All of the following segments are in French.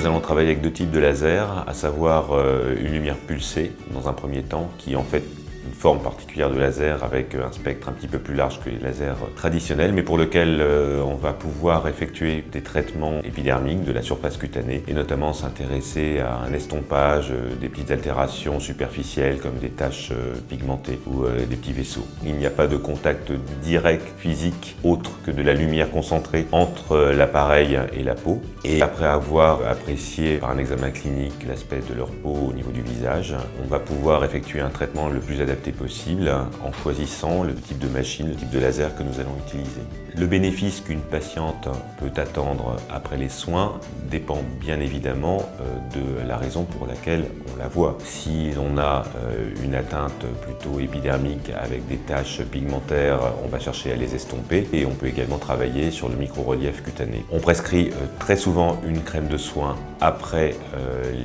nous allons travailler avec deux types de laser, à savoir une lumière pulsée dans un premier temps, qui est en fait une forme particulière de laser avec un spectre un petit peu plus large que les lasers traditionnels, mais pour lequel on va pouvoir effectuer des traitements épidermiques de la surface cutanée et notamment s'intéresser à un estompage, des petites altérations superficielles comme des taches pigmentées ou des petits vaisseaux. Il n'y a pas de contact direct physique autre que de la lumière concentrée entre l'appareil et la peau. Et après avoir apprécié par un examen clinique l'aspect de leur peau au niveau du visage, on va pouvoir effectuer un traitement le plus adapté possible en choisissant le type de machine, le type de laser que nous allons utiliser. Le bénéfice qu'une patiente peut attendre après les soins dépend bien évidemment de la raison pour laquelle on la voit. Si on a une atteinte plutôt épidermique avec des taches pigmentaires, on va chercher à les estomper et on peut également travailler sur le micro-relief cutané. On prescrit très souvent une crème de soin après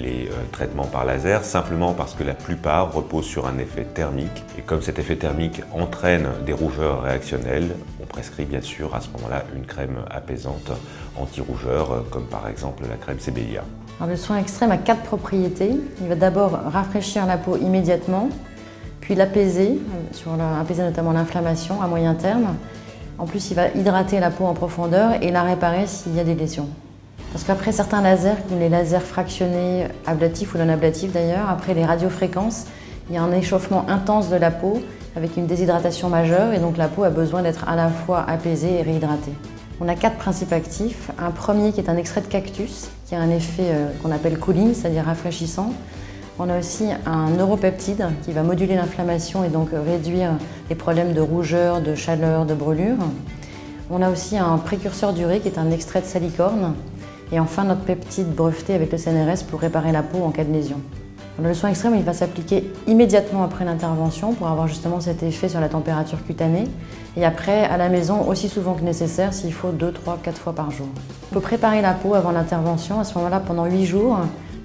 les traitements par laser, simplement parce que la plupart reposent sur un effet thermique. Et comme cet effet thermique entraîne des rougeurs réactionnelles, on prescrit bien sûr à ce moment-là une crème apaisante anti-rougeur, comme par exemple la crème Sebelia. Alors, le soin extrême a 4 propriétés. Il va d'abord rafraîchir la peau immédiatement, puis l'apaiser, apaiser notamment l'inflammation à moyen terme. En plus, il va hydrater la peau en profondeur et la réparer s'il y a des lésions. Parce qu'après certains lasers, comme les lasers fractionnés, ablatifs ou non ablatifs d'ailleurs, après les radiofréquences, il y a un échauffement intense de la peau avec une déshydratation majeure et donc la peau a besoin d'être à la fois apaisée et réhydratée. On a 4 principes actifs. Un premier qui est un extrait de cactus qui a un effet qu'on appelle cooling, c'est-à-dire rafraîchissant. On a aussi un neuropeptide qui va moduler l'inflammation et donc réduire les problèmes de rougeur, de chaleur, de brûlure. On a aussi un précurseur d'urée qui est un extrait de salicorne. Et enfin notre peptide breveté avec le CNRS pour réparer la peau en cas de lésion. Le soin extrême, il va s'appliquer immédiatement après l'intervention pour avoir justement cet effet sur la température cutanée. Et après, à la maison, aussi souvent que nécessaire, s'il faut 2, 3, 4 fois par jour. Il faut préparer la peau avant l'intervention. À ce moment-là, pendant 8 jours,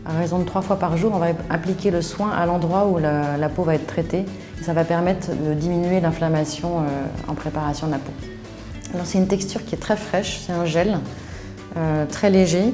à raison de 3 fois par jour, on va appliquer le soin à l'endroit où la peau va être traitée. Et ça va permettre de diminuer l'inflammation en préparation de la peau. Alors c'est une texture qui est très fraîche, c'est un gel très léger,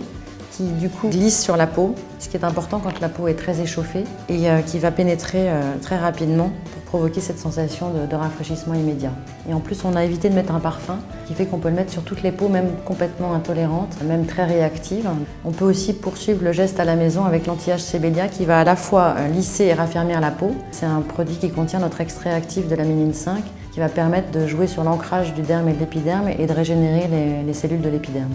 qui du coup glisse sur la peau, ce qui est important quand la peau est très échauffée et qui va pénétrer très rapidement pour provoquer cette sensation de rafraîchissement immédiat. Et en plus, on a évité de mettre un parfum, qui fait qu'on peut le mettre sur toutes les peaux, même complètement intolérantes, même très réactives. On peut aussi poursuivre le geste à la maison avec l'anti-âge Sebelia qui va à la fois lisser et raffermir la peau. C'est un produit qui contient notre extrait actif de l'aminine 5 qui va permettre de jouer sur l'ancrage du derme et de l'épiderme et de régénérer les cellules de l'épiderme.